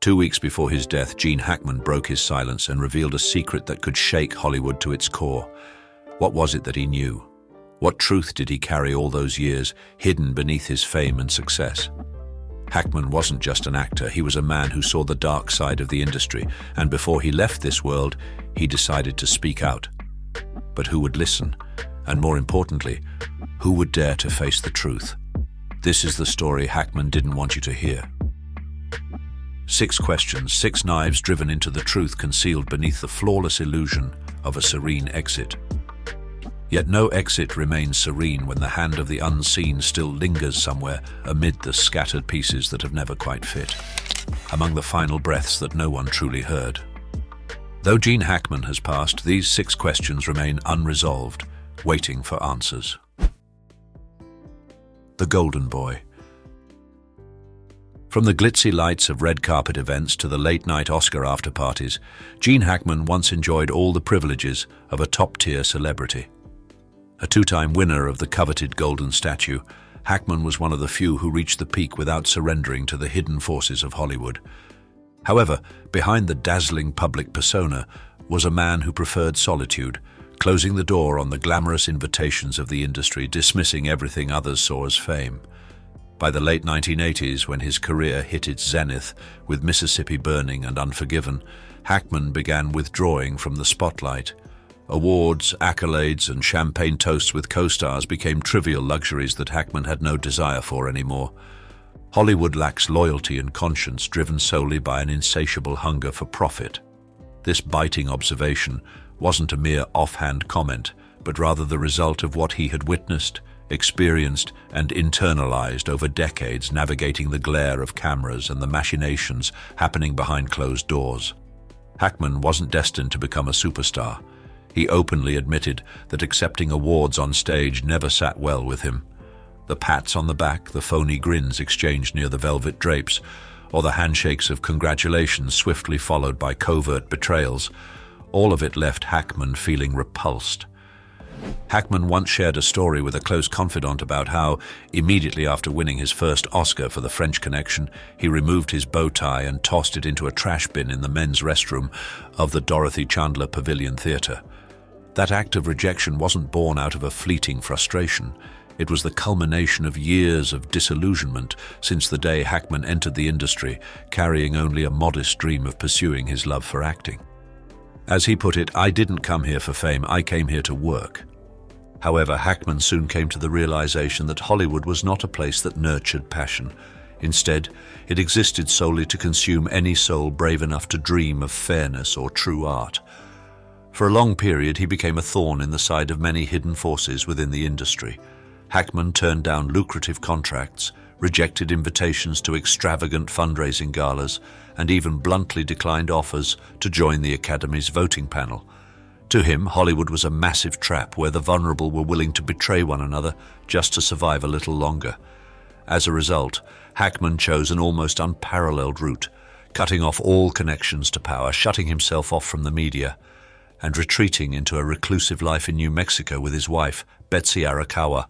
2 weeks before his death, Gene Hackman broke his silence and revealed a secret that could shake Hollywood to its core. What was it that he knew? What truth did he carry all those years, hidden beneath his fame and success? Hackman wasn't just an actor, he was a man who saw the dark side of the industry, and before he left this world, he decided to speak out. But who would listen? And more importantly, who would dare to face the truth? This is the story Hackman didn't want you to hear. 6 questions, 6 knives driven into the truth concealed beneath the flawless illusion of a serene exit. Yet no exit remains serene when the hand of the unseen still lingers somewhere amid the scattered pieces that have never quite fit, among the final breaths that no one truly heard. Though Gene Hackman has passed, these 6 questions remain unresolved, waiting for answers. The Golden Boy. From the glitzy lights of red carpet events to the late-night Oscar after-parties, Gene Hackman once enjoyed all the privileges of a top-tier celebrity. A 2-time winner of the coveted Golden Statue, Hackman was one of the few who reached the peak without surrendering to the hidden forces of Hollywood. However, behind the dazzling public persona was a man who preferred solitude, closing the door on the glamorous invitations of the industry, dismissing everything others saw as fame. By the late 1980s, when his career hit its zenith with Mississippi Burning and Unforgiven, Hackman began withdrawing from the spotlight. Awards, accolades, and champagne toasts with co-stars became trivial luxuries that Hackman had no desire for anymore. Hollywood lacks loyalty and conscience, driven solely by an insatiable hunger for profit. This biting observation wasn't a mere offhand comment, but rather the result of what he had witnessed, experienced, and internalized over decades, navigating the glare of cameras and the machinations happening behind closed doors. Hackman wasn't destined to become a superstar. He openly admitted that accepting awards on stage never sat well with him. The pats on the back, the phony grins exchanged near the velvet drapes, or the handshakes of congratulations swiftly followed by covert betrayals, all of it left Hackman feeling repulsed. Hackman once shared a story with a close confidant about how, immediately after winning his first Oscar for The French Connection, he removed his bow tie and tossed it into a trash bin in the men's restroom of the Dorothy Chandler Pavilion Theatre. That act of rejection wasn't born out of a fleeting frustration. It was the culmination of years of disillusionment since the day Hackman entered the industry, carrying only a modest dream of pursuing his love for acting. As he put it, "I didn't come here for fame, I came here to work." However, Hackman soon came to the realization that Hollywood was not a place that nurtured passion. Instead, it existed solely to consume any soul brave enough to dream of fairness or true art. For a long period, he became a thorn in the side of many hidden forces within the industry. Hackman turned down lucrative contracts, rejected invitations to extravagant fundraising galas, and even bluntly declined offers to join the Academy's voting panel. To him, Hollywood was a massive trap where the vulnerable were willing to betray one another just to survive a little longer. As a result, Hackman chose an almost unparalleled route, cutting off all connections to power, shutting himself off from the media, and retreating into a reclusive life in New Mexico with his wife, Betsy Arakawa,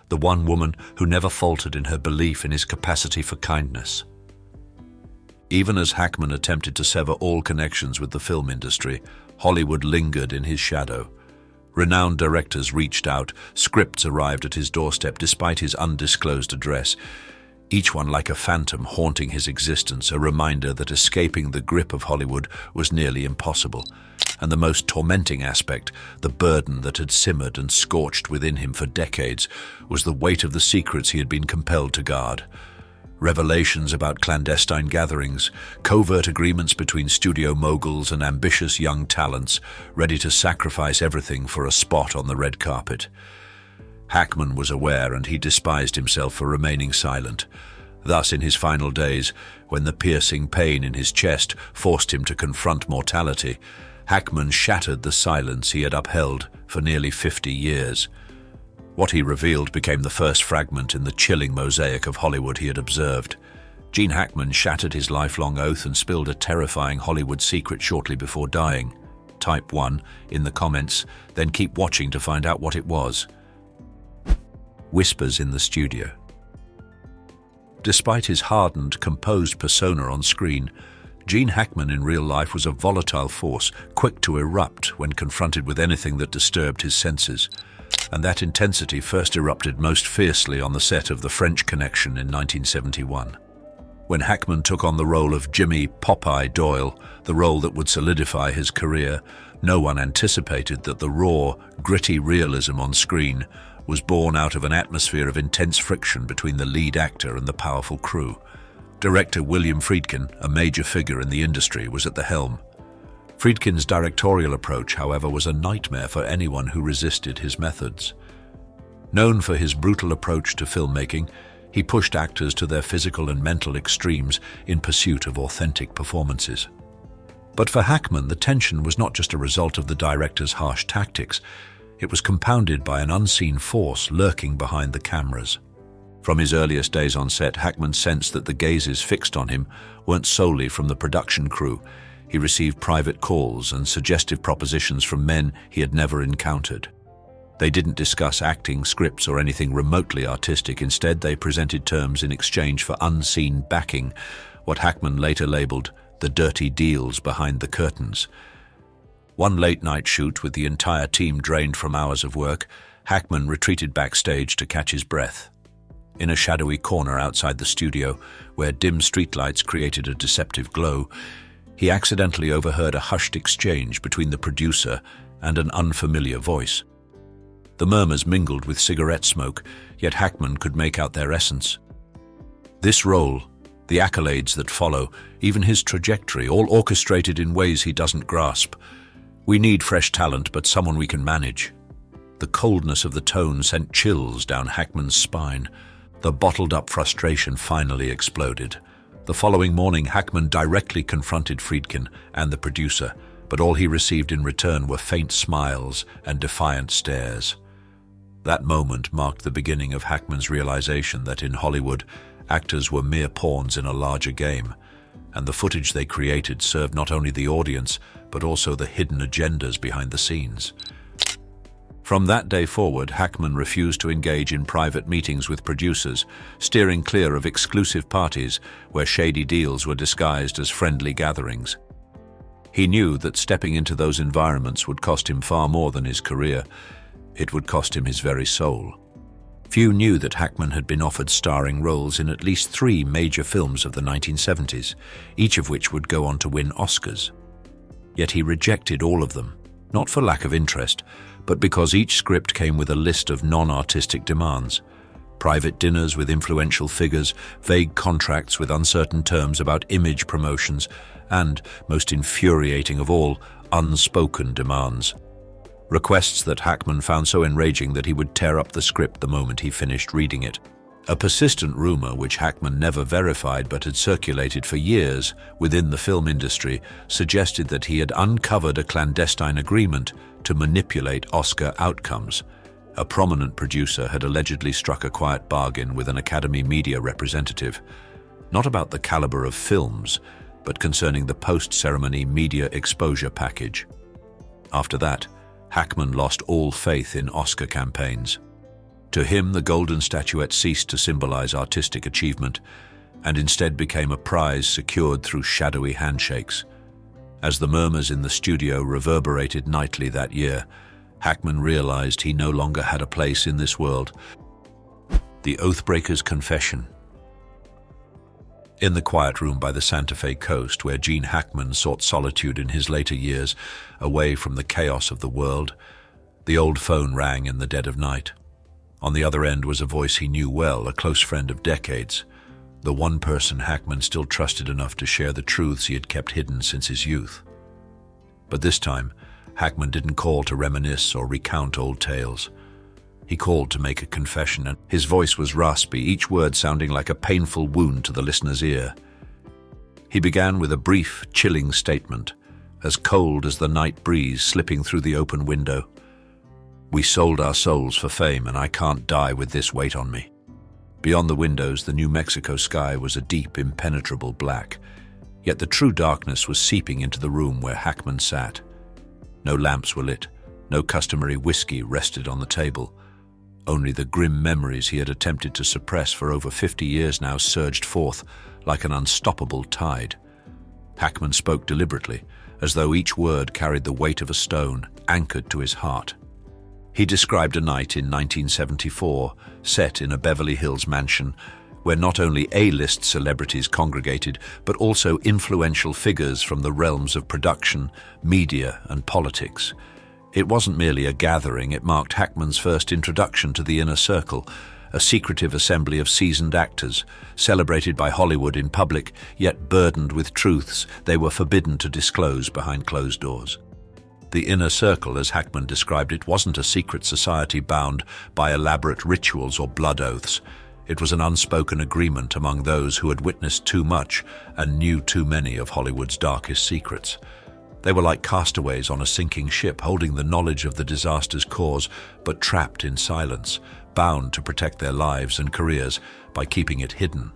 the one woman who never faltered in her belief in his capacity for kindness. Even as Hackman attempted to sever all connections with the film industry, Hollywood lingered in his shadow. Renowned directors reached out, scripts arrived at his doorstep despite his undisclosed address, each one like a phantom haunting his existence, a reminder that escaping the grip of Hollywood was nearly impossible. And the most tormenting aspect, the burden that had simmered and scorched within him for decades, was the weight of the secrets he had been compelled to guard. Revelations about clandestine gatherings, covert agreements between studio moguls and ambitious young talents, ready to sacrifice everything for a spot on the red carpet. Hackman was aware, and he despised himself for remaining silent. Thus, in his final days, when the piercing pain in his chest forced him to confront mortality, Hackman shattered the silence he had upheld for nearly 50 years. What he revealed became the first fragment in the chilling mosaic of Hollywood he had observed. Gene Hackman shattered his lifelong oath and spilled a terrifying Hollywood secret shortly before dying. Type 1 in the comments, then keep watching to find out what it was. Whispers in the studio. Despite his hardened, composed persona on screen, Gene Hackman in real life was a volatile force, quick to erupt when confronted with anything that disturbed his senses. And that intensity first erupted most fiercely on the set of The French Connection in 1971. When Hackman took on the role of Jimmy "Popeye" Doyle, the role that would solidify his career, no one anticipated that the raw, gritty realism on screen was born out of an atmosphere of intense friction between the lead actor and the powerful crew. Director William Friedkin, a major figure in the industry, was at the helm. Friedkin's directorial approach, however, was a nightmare for anyone who resisted his methods. Known for his brutal approach to filmmaking, he pushed actors to their physical and mental extremes in pursuit of authentic performances. But for Hackman, the tension was not just a result of the director's harsh tactics. It was compounded by an unseen force lurking behind the cameras. From his earliest days on set, Hackman sensed that the gazes fixed on him weren't solely from the production crew. He received private calls and suggestive propositions from men he had never encountered. They didn't discuss acting, scripts, or anything remotely artistic. Instead, they presented terms in exchange for unseen backing, what Hackman later labeled the dirty deals behind the curtains. One late-night shoot with the entire team drained from hours of work, Hackman retreated backstage to catch his breath. In a shadowy corner outside the studio, where dim streetlights created a deceptive glow, he accidentally overheard a hushed exchange between the producer and an unfamiliar voice. The murmurs mingled with cigarette smoke, yet Hackman could make out their essence. This role, the accolades that follow, even his trajectory, all orchestrated in ways he doesn't grasp. We need fresh talent, but someone we can manage. The coldness of the tone sent chills down Hackman's spine. The bottled-up frustration finally exploded. The following morning, Hackman directly confronted Friedkin and the producer, but all he received in return were faint smiles and defiant stares. That moment marked the beginning of Hackman's realization that in Hollywood, actors were mere pawns in a larger game, and the footage they created served not only the audience, but also the hidden agendas behind the scenes. From that day forward, Hackman refused to engage in private meetings with producers, steering clear of exclusive parties where shady deals were disguised as friendly gatherings. He knew that stepping into those environments would cost him far more than his career. It would cost him his very soul. Few knew that Hackman had been offered starring roles in at least 3 major films of the 1970s, each of which would go on to win Oscars. Yet he rejected all of them, not for lack of interest, but because each script came with a list of non-artistic demands. Private dinners with influential figures, vague contracts with uncertain terms about image promotions, and, most infuriating of all, unspoken demands. Requests that Hackman found so enraging that he would tear up the script the moment he finished reading it. A persistent rumor, which Hackman never verified but had circulated for years within the film industry, suggested that he had uncovered a clandestine agreement to manipulate Oscar outcomes. A prominent producer had allegedly struck a quiet bargain with an Academy media representative, not about the caliber of films, but concerning the post-ceremony media exposure package. After that, Hackman lost all faith in Oscar campaigns. To him, the golden statuette ceased to symbolize artistic achievement and instead became a prize secured through shadowy handshakes. As the murmurs in the studio reverberated nightly that year, Hackman realized he no longer had a place in this world. The Oathbreaker's Confession. In the quiet room by the Santa Fe coast, where Gene Hackman sought solitude in his later years, away from the chaos of the world, the old phone rang in the dead of night. On the other end was a voice he knew well, a close friend of decades, the one person Hackman still trusted enough to share the truths he had kept hidden since his youth. But this time, Hackman didn't call to reminisce or recount old tales. He called to make a confession, and his voice was raspy, each word sounding like a painful wound to the listener's ear. He began with a brief, chilling statement, as cold as the night breeze slipping through the open window. "We sold our souls for fame, and I can't die with this weight on me." Beyond the windows, the New Mexico sky was a deep, impenetrable black, yet the true darkness was seeping into the room where Hackman sat. No lamps were lit, no customary whiskey rested on the table. Only the grim memories he had attempted to suppress for over 50 years now surged forth like an unstoppable tide. Hackman spoke deliberately, as though each word carried the weight of a stone, anchored to his heart. He described a night in 1974, set in a Beverly Hills mansion, where not only A-list celebrities congregated, but also influential figures from the realms of production, media, and politics. It wasn't merely a gathering, it marked Hackman's first introduction to the inner circle, a secretive assembly of seasoned actors, celebrated by Hollywood in public, yet burdened with truths they were forbidden to disclose behind closed doors. The inner circle, as Hackman described it, wasn't a secret society bound by elaborate rituals or blood oaths. It was an unspoken agreement among those who had witnessed too much and knew too many of Hollywood's darkest secrets. They were like castaways on a sinking ship, holding the knowledge of the disaster's cause, but trapped in silence, bound to protect their lives and careers by keeping it hidden.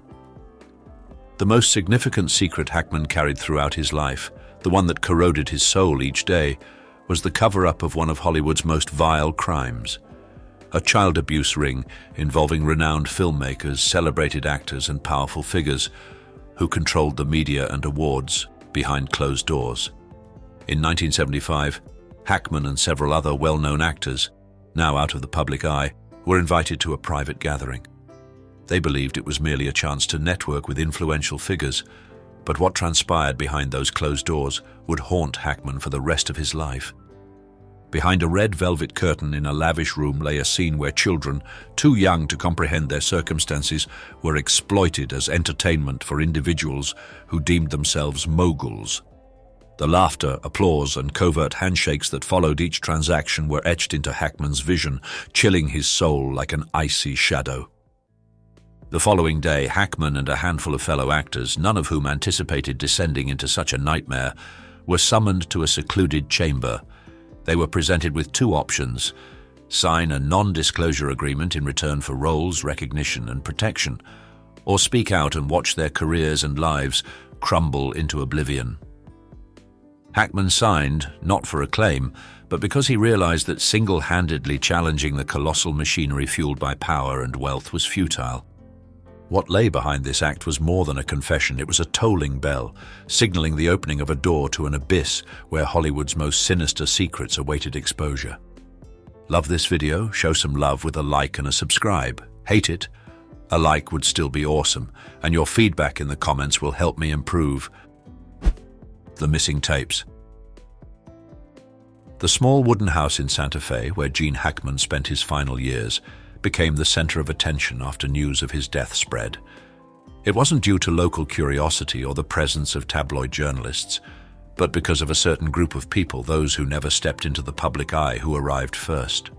The most significant secret Hackman carried throughout his life, the one that corroded his soul each day, was the cover-up of one of Hollywood's most vile crimes. A child abuse ring involving renowned filmmakers, celebrated actors, and powerful figures who controlled the media and awards behind closed doors. In 1975, Hackman and several other well-known actors, now out of the public eye, were invited to a private gathering. They believed it was merely a chance to network with influential figures, but what transpired behind those closed doors would haunt Hackman for the rest of his life. Behind a red velvet curtain in a lavish room lay a scene where children, too young to comprehend their circumstances, were exploited as entertainment for individuals who deemed themselves moguls. The laughter, applause, and covert handshakes that followed each transaction were etched into Hackman's vision, chilling his soul like an icy shadow. The following day, Hackman and a handful of fellow actors, none of whom anticipated descending into such a nightmare, were summoned to a secluded chamber. They were presented with two options: sign a non-disclosure agreement in return for roles, recognition, and protection, or speak out and watch their careers and lives crumble into oblivion. Hackman signed, not for acclaim, but because he realized that single-handedly challenging the colossal machinery fueled by power and wealth was futile. What lay behind this act was more than a confession. It was a tolling bell, signaling the opening of a door to an abyss where Hollywood's most sinister secrets awaited exposure. Love this video? Show some love with a like and a subscribe. Hate it? A like would still be awesome, and your feedback in the comments will help me improve. The missing tapes. The small wooden house in Santa Fe, where Gene Hackman spent his final years, became the center of attention after news of his death spread. It wasn't due to local curiosity or the presence of tabloid journalists, but because of a certain group of people, those who never stepped into the public eye, who arrived first.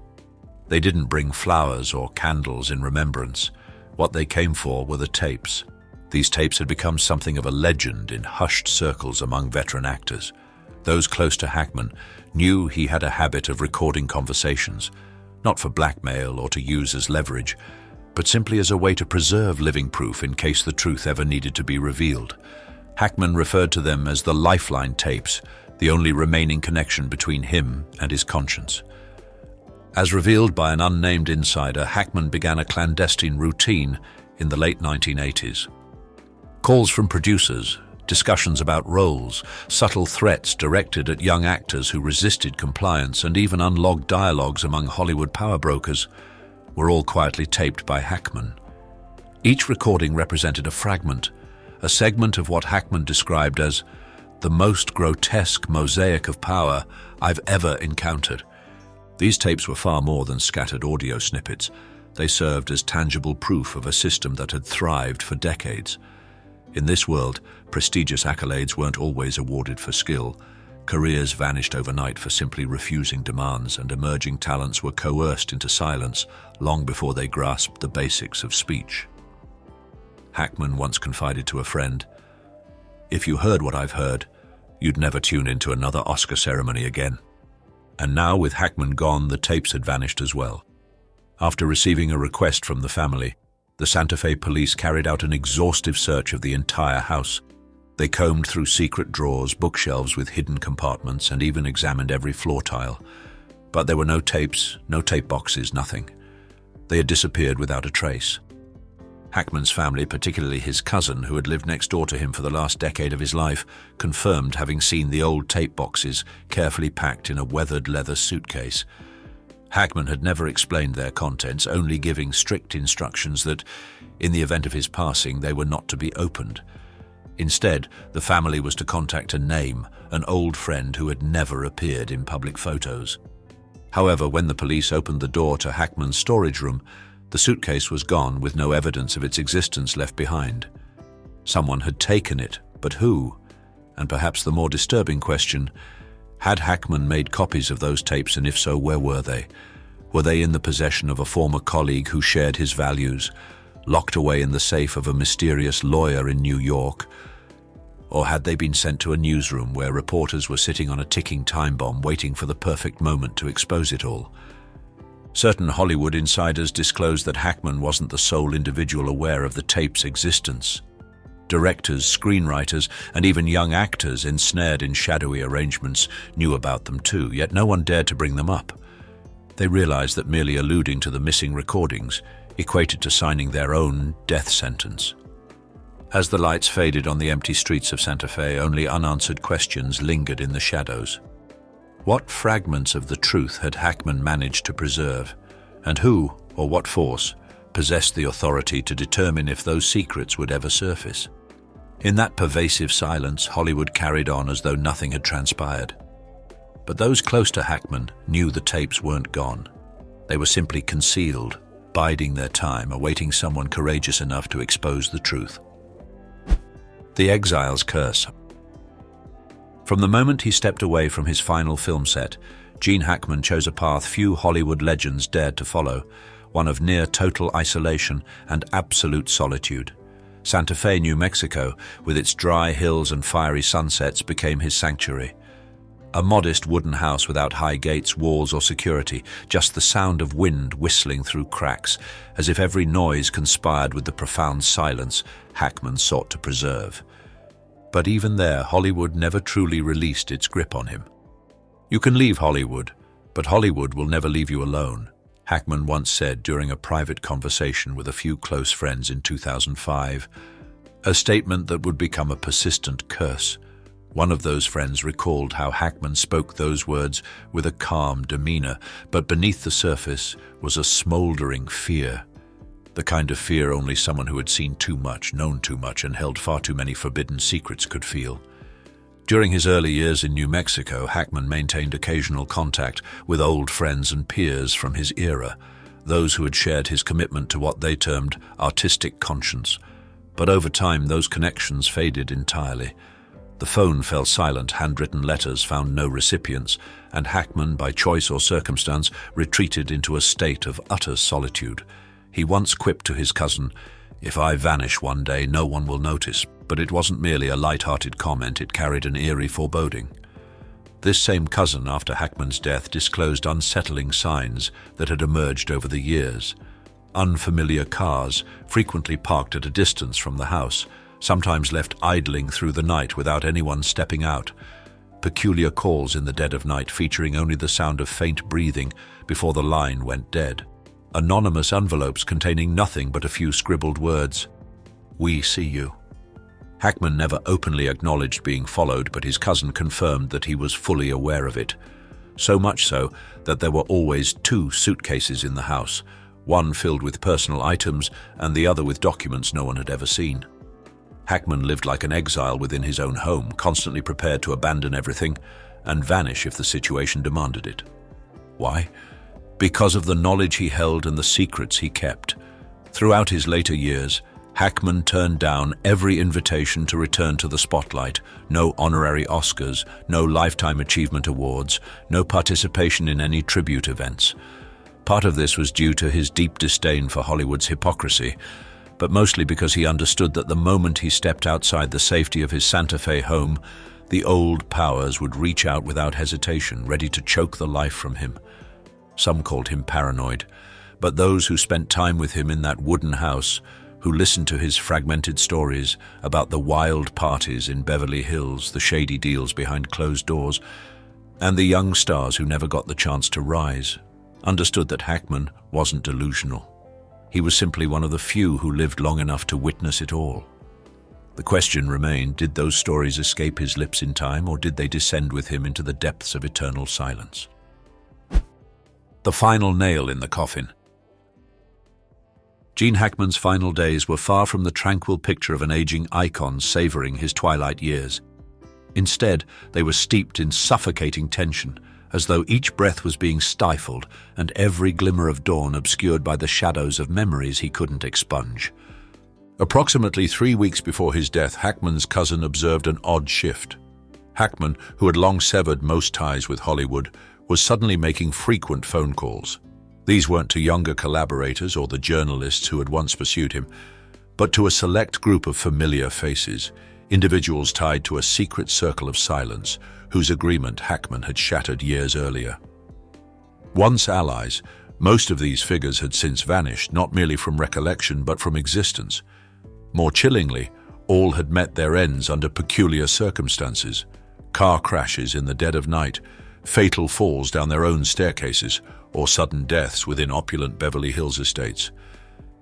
They didn't bring flowers or candles in remembrance. What they came for were the tapes. These tapes had become something of a legend in hushed circles among veteran actors. Those close to Hackman knew he had a habit of recording conversations, not for blackmail or to use as leverage, but simply as a way to preserve living proof in case the truth ever needed to be revealed. Hackman referred to them as the lifeline tapes, the only remaining connection between him and his conscience. As revealed by an unnamed insider, Hackman began a clandestine routine in the late 1980s. Calls from producers, discussions about roles, subtle threats directed at young actors who resisted compliance, and even unlogged dialogues among Hollywood power brokers were all quietly taped by Hackman. Each recording represented a fragment, a segment of what Hackman described as the most grotesque mosaic of power I've ever encountered. These tapes were far more than scattered audio snippets. They served as tangible proof of a system that had thrived for decades. In this world, prestigious accolades weren't always awarded for skill. Careers vanished overnight for simply refusing demands, and emerging talents were coerced into silence long before they grasped the basics of speech. Hackman once confided to a friend, "If you heard what I've heard, you'd never tune into another Oscar ceremony again." And now, with Hackman gone, the tapes had vanished as well. After receiving a request from the family, the Santa Fe police carried out an exhaustive search of the entire house. They combed through secret drawers, bookshelves with hidden compartments, and even examined every floor tile. But there were no tapes, no tape boxes, nothing. They had disappeared without a trace. Hackman's family, particularly his cousin, who had lived next door to him for the last decade of his life, confirmed having seen the old tape boxes carefully packed in a weathered leather suitcase. Hackman had never explained their contents, only giving strict instructions that, in the event of his passing, they were not to be opened. Instead, the family was to contact a name, an old friend who had never appeared in public photos. However, when the police opened the door to Hackman's storage room, the suitcase was gone with no evidence of its existence left behind. Someone had taken it, but who? And perhaps the more disturbing question, had Hackman made copies of those tapes, and if so, where were they? Were they in the possession of a former colleague who shared his values, locked away in the safe of a mysterious lawyer in New York? Or had they been sent to a newsroom where reporters were sitting on a ticking time bomb waiting for the perfect moment to expose it all? Certain Hollywood insiders disclosed that Hackman wasn't the sole individual aware of the tape's existence. Directors, screenwriters, and even young actors ensnared in shadowy arrangements knew about them too, yet no one dared to bring them up. They realized that merely alluding to the missing recordings equated to signing their own death sentence. As the lights faded on the empty streets of Santa Fe, only unanswered questions lingered in the shadows. What fragments of the truth had Hackman managed to preserve? And who, or what force, possessed the authority to determine if those secrets would ever surface? In that pervasive silence, Hollywood carried on as though nothing had transpired. But those close to Hackman knew the tapes weren't gone. They were simply concealed, biding their time, awaiting someone courageous enough to expose the truth. The exile's curse. From the moment he stepped away from his final film set, Gene Hackman chose a path few Hollywood legends dared to follow, one of near total isolation and absolute solitude. Santa Fe, New Mexico, with its dry hills and fiery sunsets, became his sanctuary. A modest wooden house without high gates, walls, or security, just the sound of wind whistling through cracks, as if every noise conspired with the profound silence Hackman sought to preserve. But even there, Hollywood never truly released its grip on him. "You can leave Hollywood, but Hollywood will never leave you alone," Hackman once said during a private conversation with a few close friends in 2005, a statement that would become a persistent curse. One of those friends recalled how Hackman spoke those words with a calm demeanor, but beneath the surface was a smoldering fear. The kind of fear only someone who had seen too much, known too much, and held far too many forbidden secrets could feel. During his early years in New Mexico, Hackman maintained occasional contact with old friends and peers from his era, those who had shared his commitment to what they termed artistic conscience. But over time, those connections faded entirely. The phone fell silent, handwritten letters found no recipients, and Hackman, by choice or circumstance, retreated into a state of utter solitude. He once quipped to his cousin, "If I vanish one day, no one will notice," but it wasn't merely a light-hearted comment, it carried an eerie foreboding. This same cousin, after Hackman's death, disclosed unsettling signs that had emerged over the years. Unfamiliar cars, frequently parked at a distance from the house, sometimes left idling through the night without anyone stepping out. Peculiar calls in the dead of night featuring only the sound of faint breathing before the line went dead. Anonymous envelopes containing nothing but a few scribbled words. "We see you." Hackman never openly acknowledged being followed, but his cousin confirmed that he was fully aware of it. So much so that there were always two suitcases in the house, one filled with personal items and the other with documents no one had ever seen. Hackman lived like an exile within his own home, constantly prepared to abandon everything and vanish if the situation demanded it. Why? Because of the knowledge he held and the secrets he kept. Throughout his later years, Hackman turned down every invitation to return to the spotlight. No honorary Oscars, no Lifetime Achievement Awards, no participation in any tribute events. Part of this was due to his deep disdain for Hollywood's hypocrisy, but mostly because he understood that the moment he stepped outside the safety of his Santa Fe home, the old powers would reach out without hesitation, ready to choke the life from him. Some called him paranoid, but those who spent time with him in that wooden house, who listened to his fragmented stories about the wild parties in Beverly Hills, the shady deals behind closed doors, and the young stars who never got the chance to rise, understood that Hackman wasn't delusional. He was simply one of the few who lived long enough to witness it all. The question remained, did those stories escape his lips in time, or did they descend with him into the depths of eternal silence? The final nail in the coffin. Gene Hackman's final days were far from the tranquil picture of an aging icon savoring his twilight years. Instead, they were steeped in suffocating tension, as though each breath was being stifled and every glimmer of dawn obscured by the shadows of memories he couldn't expunge. Approximately 3 weeks before his death, Hackman's cousin observed an odd shift. Hackman, who had long severed most ties with Hollywood, was suddenly making frequent phone calls. These weren't to younger collaborators or the journalists who had once pursued him, but to a select group of familiar faces, individuals tied to a secret circle of silence whose agreement Hackman had shattered years earlier. Once allies, most of these figures had since vanished, not merely from recollection but from existence. More chillingly, all had met their ends under peculiar circumstances: car crashes in the dead of night, fatal falls down their own staircases, or sudden deaths within opulent Beverly Hills estates.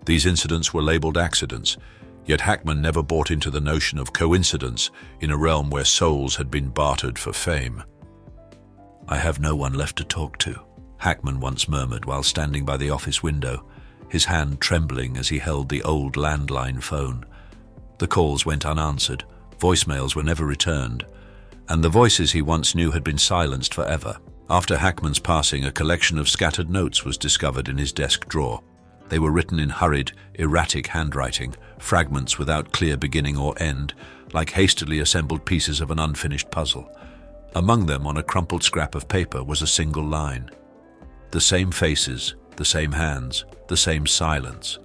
These incidents were labeled accidents, yet Hackman never bought into the notion of coincidence in a realm where souls had been bartered for fame. "I have no one left to talk to," Hackman once murmured while standing by the office window, his hand trembling as he held the old landline phone. The calls went unanswered, voicemails were never returned, and the voices he once knew had been silenced forever. After Hackman's passing, a collection of scattered notes was discovered in his desk drawer. They were written in hurried, erratic handwriting, fragments without clear beginning or end, like hastily assembled pieces of an unfinished puzzle. Among them, on a crumpled scrap of paper, was a single line: "The same faces, the same hands, the same silence."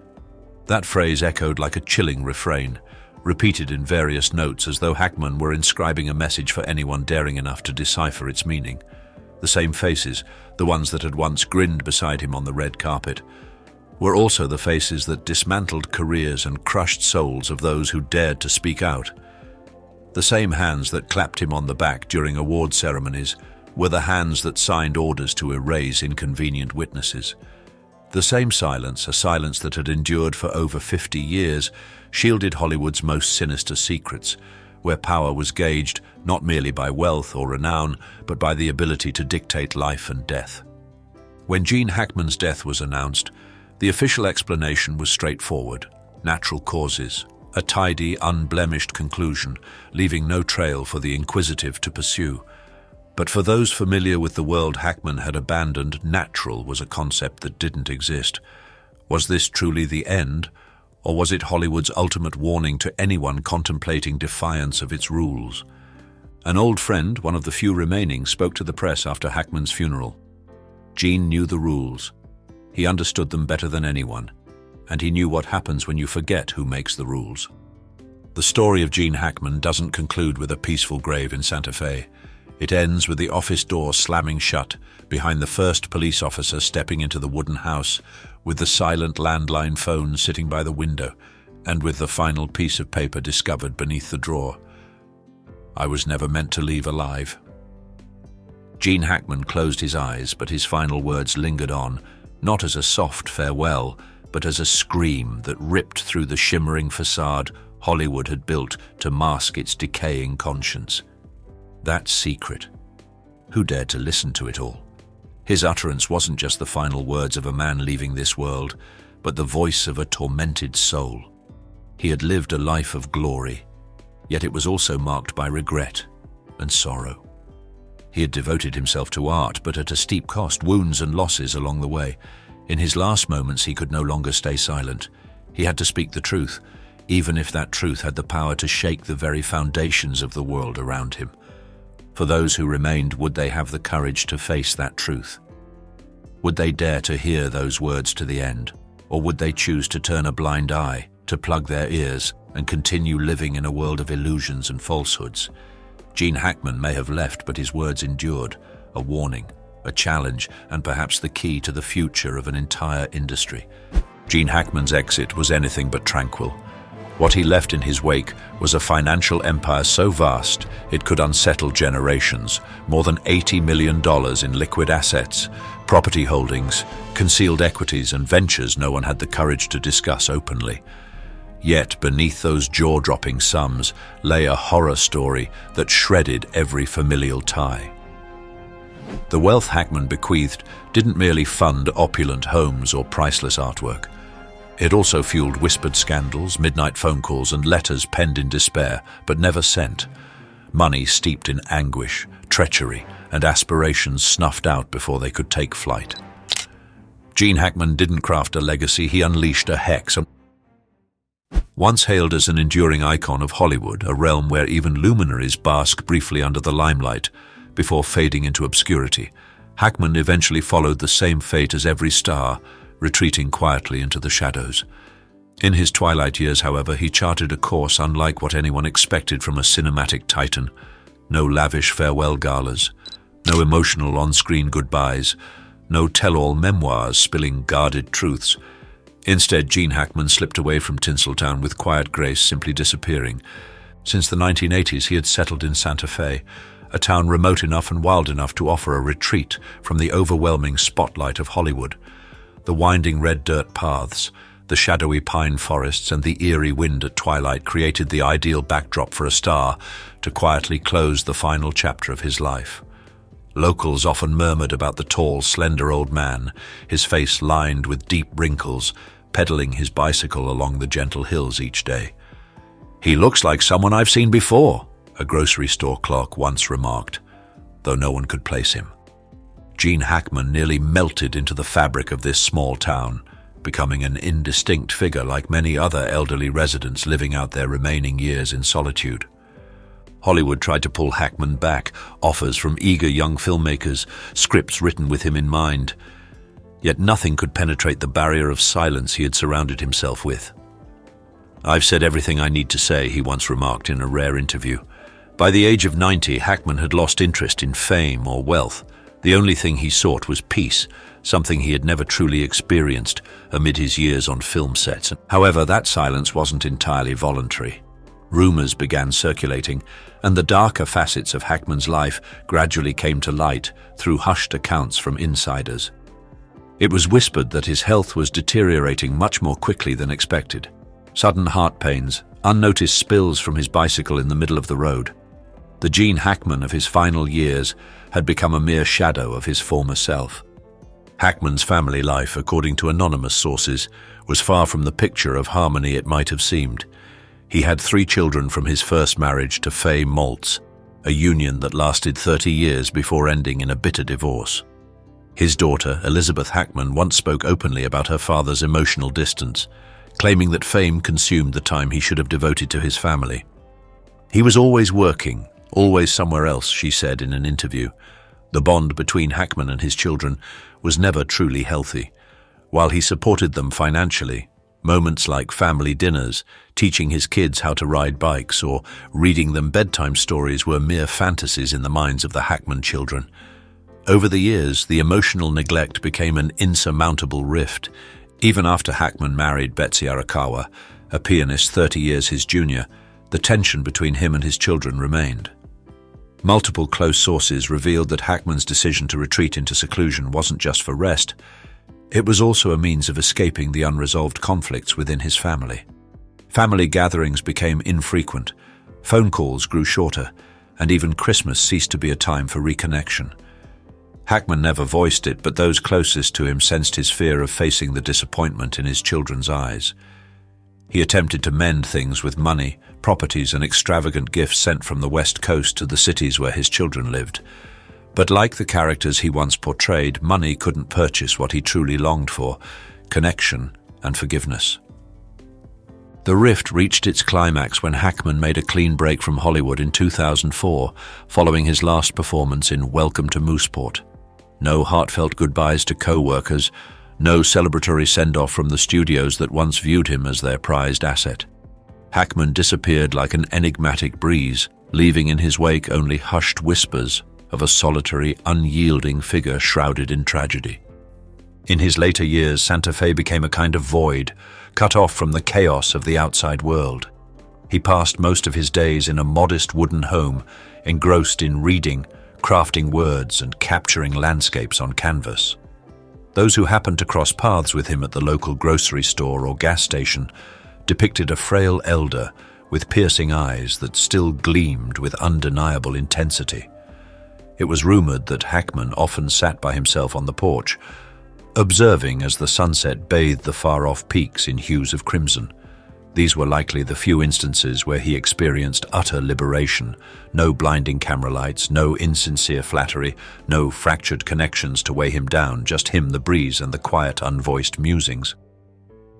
That phrase echoed like a chilling refrain, repeated in various notes as though Hackman were inscribing a message for anyone daring enough to decipher its meaning. The same faces, the ones that had once grinned beside him on the red carpet, were also the faces that dismantled careers and crushed souls of those who dared to speak out. The same hands that clapped him on the back during award ceremonies were the hands that signed orders to erase inconvenient witnesses. The same silence, a silence that had endured for over 50 years, shielded Hollywood's most sinister secrets, where power was gauged not merely by wealth or renown, but by the ability to dictate life and death. When Gene Hackman's death was announced, the official explanation was straightforward: natural causes, a tidy, unblemished conclusion, leaving no trail for the inquisitive to pursue. But for those familiar with the world Hackman had abandoned, natural was a concept that didn't exist. Was this truly the end, or was it Hollywood's ultimate warning to anyone contemplating defiance of its rules? An old friend, one of the few remaining, spoke to the press after Hackman's funeral. Gene knew the rules. He understood them better than anyone, and he knew what happens when you forget who makes the rules. The story of Gene Hackman doesn't conclude with a peaceful grave in Santa Fe. It ends with the office door slamming shut, behind the first police officer stepping into the wooden house, with the silent landline phone sitting by the window, and with the final piece of paper discovered beneath the drawer. "I was never meant to leave alive." Gene Hackman closed his eyes, but his final words lingered on, not as a soft farewell, but as a scream that ripped through the shimmering facade Hollywood had built to mask its decaying conscience. That secret. Who dared to listen to it all? His utterance wasn't just the final words of a man leaving this world, but the voice of a tormented soul. He had lived a life of glory, yet it was also marked by regret and sorrow. He had devoted himself to art, but at a steep cost, wounds and losses along the way. In his last moments, he could no longer stay silent. He had to speak the truth, even if that truth had the power to shake the very foundations of the world around him. For those who remained, would they have the courage to face that truth? Would they dare to hear those words to the end? Or would they choose to turn a blind eye, to plug their ears, and continue living in a world of illusions and falsehoods? Gene Hackman may have left, but his words endured, a warning, a challenge, and perhaps the key to the future of an entire industry. Gene Hackman's exit was anything but tranquil. What he left in his wake was a financial empire so vast it could unsettle generations, more than $80 million in liquid assets, property holdings, concealed equities and ventures no one had the courage to discuss openly. Yet beneath those jaw-dropping sums lay a horror story that shredded every familial tie. The wealth Hackman bequeathed didn't merely fund opulent homes or priceless artwork. It also fueled whispered scandals, midnight phone calls, and letters penned in despair, but never sent. Money steeped in anguish, treachery, and aspirations snuffed out before they could take flight. Gene Hackman didn't craft a legacy, he unleashed a hex. Once hailed as an enduring icon of Hollywood, a realm where even luminaries bask briefly under the limelight before fading into obscurity, Hackman eventually followed the same fate as every star, retreating quietly into the shadows. In his twilight years, however, he charted a course unlike what anyone expected from a cinematic titan. No lavish farewell galas, no emotional on-screen goodbyes, no tell-all memoirs spilling guarded truths. Instead, Gene Hackman slipped away from Tinseltown with quiet grace, simply disappearing. Since the 1980s, he had settled in Santa Fe, a town remote enough and wild enough to offer a retreat from the overwhelming spotlight of Hollywood. The winding red dirt paths, the shadowy pine forests, and the eerie wind at twilight created the ideal backdrop for a star to quietly close the final chapter of his life. Locals often murmured about the tall, slender old man, his face lined with deep wrinkles, pedaling his bicycle along the gentle hills each day. "He looks like someone I've seen before," a grocery store clerk once remarked, though no one could place him. Gene Hackman nearly melted into the fabric of this small town, becoming an indistinct figure like many other elderly residents living out their remaining years in solitude. Hollywood tried to pull Hackman back, offers from eager young filmmakers, scripts written with him in mind. Yet nothing could penetrate the barrier of silence he had surrounded himself with. "I've said everything I need to say," he once remarked in a rare interview. By the age of 90, Hackman had lost interest in fame or wealth. The only thing he sought was peace, something he had never truly experienced amid his years on film sets. However, that silence wasn't entirely voluntary. Rumors began circulating, and the darker facets of Hackman's life gradually came to light through hushed accounts from insiders. It was whispered that his health was deteriorating much more quickly than expected. Sudden heart pains, unnoticed spills from his bicycle in the middle of the road. The Gene Hackman of his final years had become a mere shadow of his former self. Hackman's family life, according to anonymous sources, was far from the picture of harmony it might have seemed. He had 3 children from his first marriage to Faye Maltz, a union that lasted 30 years before ending in a bitter divorce. His daughter, Elizabeth Hackman, once spoke openly about her father's emotional distance, claiming that fame consumed the time he should have devoted to his family. "He was always working, always somewhere else," she said in an interview. The bond between Hackman and his children was never truly healthy. While he supported them financially, moments like family dinners, teaching his kids how to ride bikes, or reading them bedtime stories were mere fantasies in the minds of the Hackman children. Over the years, the emotional neglect became an insurmountable rift. Even after Hackman married Betsy Arakawa, a pianist 30 years his junior, the tension between him and his children remained. Multiple close sources revealed that Hackman's decision to retreat into seclusion wasn't just for rest. It was also a means of escaping the unresolved conflicts within his family. Family gatherings became infrequent, phone calls grew shorter, and even Christmas ceased to be a time for reconnection. Hackman never voiced it, but those closest to him sensed his fear of facing the disappointment in his children's eyes. He attempted to mend things with money, properties, and extravagant gifts sent from the West Coast to the cities where his children lived. But like the characters he once portrayed, money couldn't purchase what he truly longed for: connection and forgiveness. The rift reached its climax when Hackman made a clean break from Hollywood in 2004, following his last performance in Welcome to Mooseport. No heartfelt goodbyes to co-workers, no celebratory send-off from the studios that once viewed him as their prized asset. Hackman disappeared like an enigmatic breeze, leaving in his wake only hushed whispers of a solitary, unyielding figure shrouded in tragedy. In his later years, Santa Fe became a kind of void, cut off from the chaos of the outside world. He passed most of his days in a modest wooden home, engrossed in reading, crafting words, and capturing landscapes on canvas. Those who happened to cross paths with him at the local grocery store or gas station depicted a frail elder with piercing eyes that still gleamed with undeniable intensity. It was rumored that Hackman often sat by himself on the porch, observing as the sunset bathed the far-off peaks in hues of crimson. These were likely the few instances where he experienced utter liberation, no blinding camera lights, no insincere flattery, no fractured connections to weigh him down, just him, the breeze, and the quiet, unvoiced musings.